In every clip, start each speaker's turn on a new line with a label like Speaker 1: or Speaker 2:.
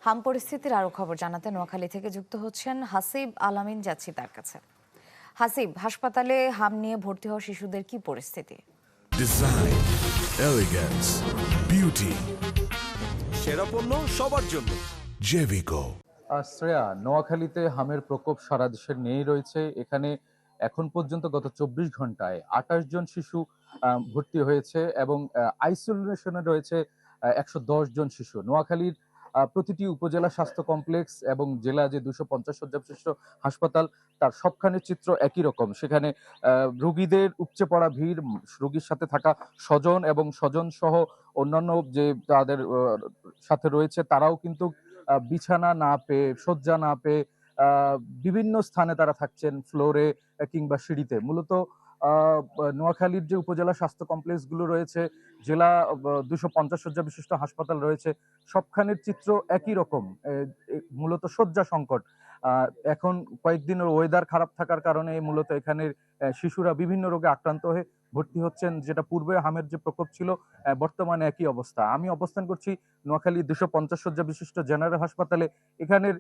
Speaker 1: হাম পরিস্থিতির আরো খবর জানাতে নোয়াখালী থেকে যুক্ত হচ্ছেন হাসিব আলামিন, যাচ্ছি তার কাছে। হাসিব, হাসপাতালে হাম নিয়ে ভর্তি হওয়া শিশুদের কি পরিস্থিতি?
Speaker 2: ডিজাইন, এলিগেন্স, বিউটি,
Speaker 3: সেরা পণ্য সবার জন্য।
Speaker 2: জেভিকো।
Speaker 4: শ্রেয়া, নোয়াখালীতে হামের প্রকোপ সারা দেশের নিয়েই রয়েছে। এখানে এখন পর্যন্ত গত ২৪ ঘন্টায় ২৮ জন শিশু ভর্তি হয়েছে এবং আইসোলেশনে রয়েছে ১১০ জন শিশু। নোয়াখালীর প্রতিটি উপজেলা স্বাস্থ্য কমপ্লেক্স এবং জেলা যে ২৫০ শয্যা বিশিষ্ট হাসপাতাল, তার সবখানের চিত্র একই রকম। সেখানে রোগীদের উপচে পড়া ভিড়, রোগীর সাথে থাকা স্বজন এবং স্বজন সহ অন্যান্য যে তাদের সাথে রয়েছে, তারাও কিন্তু বিছানা না পেয়ে, শয্যা না পেয়ে বিভিন্ন স্থানে তারা থাকছেন, ফ্লোরে কিংবা সিঁড়িতে। মূলত নোয়াখালীর যে উপজেলা স্বাস্থ্য কমপ্লেক্স গুলো রয়েছে, জেলা ২৫০ শয্যা বিশিষ্ট হাসপাতাল রয়েছে, সবখানের চিত্র একই রকম। মূলত শয্যা সংকট। এখন কয়েকদিনের ওয়েদার খারাপ থাকার কারণে মূলত এখানের শিশুরা বিভিন্ন রোগে আক্রান্ত হয়ে ভর্তি হচ্ছেন, যেটা পূর্বে হামের যে প্রকোপ ছিল, বর্তমানে একই অবস্থা। আমি অবস্থান করছি নোয়াখালী ২৫০ শয্যা বিশিষ্ট জেনারেল হাসপাতালে। এখানের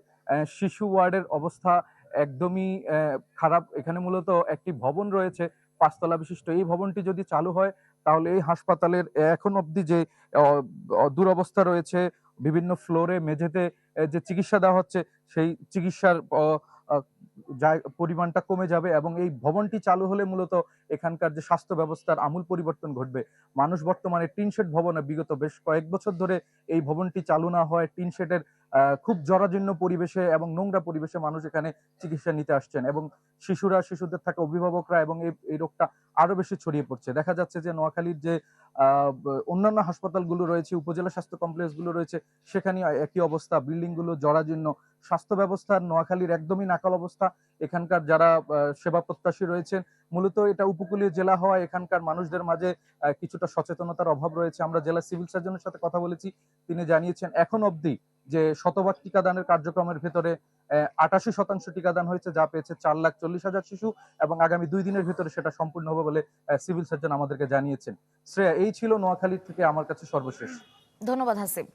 Speaker 4: শিশু ওয়ার্ডের অবস্থা একদমই খারাপ। এখানে মূলত একটি ভবন রয়েছে ৫ তলা বিশিষ্ট। এই ভবনটি যদি চালু হয় তাহলে এই হাসপাতালের এখন অবধি যে দুরবস্থা রয়েছে, বিভিন্ন ফ্লোরে মেঝেতে যে চিকিৎসা দেওয়া হচ্ছে, সেই চিকিৎসার পরিমাণটা কমে যাবে এবং এই ভবনটি চালু হলে মূলত এখানকার যে স্বাস্থ্য ব্যবস্থার আমূল পরিবর্তন ঘটবে। মানুষ বর্তমানে টিন শেড ভবনে, বিগত বেশ কয়েক বছর ধরে এই ভবনটি চালু না হয় টিন শেডের খুব জরাজীর্ণ পরিবেশে এবং নোংরা পরিবেশে মানুষ এখানে চিকিৎসা নিতে আসছেন এবং শিশুদের থাকা অভিভাবকরা, এবং এই রোগটা আরো বেশি ছড়িয়ে পড়ছে। দেখা যাচ্ছে যে নোয়াখালীর যে অন্যান্য হাসপাতালগুলো রয়েছে, উপজেলা স্বাস্থ্য কমপ্লেক্স গুলো রয়েছে, সেখানে একই অবস্থা, বিল্ডিং গুলো জরাজীর্ণ। স্বাস্থ্য ব্যবস্থার নোয়াখালীর একদমই নাকাল অবস্থা। এখানকার যারা সেবা প্রত্যাশী রয়েছেন, মূলত এটা উপকূলীয় জেলা হওয়ায় এখানকার মানুষদের মাঝে কিছুটা সচেতনতার অভাব রয়েছে। আমরা জেলা সিভিল সার্জনের সাথে কথা বলেছি, তিনি জানিয়েছেন এখন অবধি যে শতভাগ টিকাদানের কার্যক্রমের ভেতরে ৮৮% টিকাদান হয়েছে, যা পেয়েছে ৪,৪০,০০০ শিশু, এবং আগামী ২ দিনের ভিতরে সেটা সম্পূর্ণ হবে বলে সিভিল সার্জন আমাদেরকে জানিয়েছেন। শ্রেয়া, এই ছিল নোয়াখালী থেকে আমার কাছে সর্বশেষ।
Speaker 1: ধন্যবাদ হাসিব।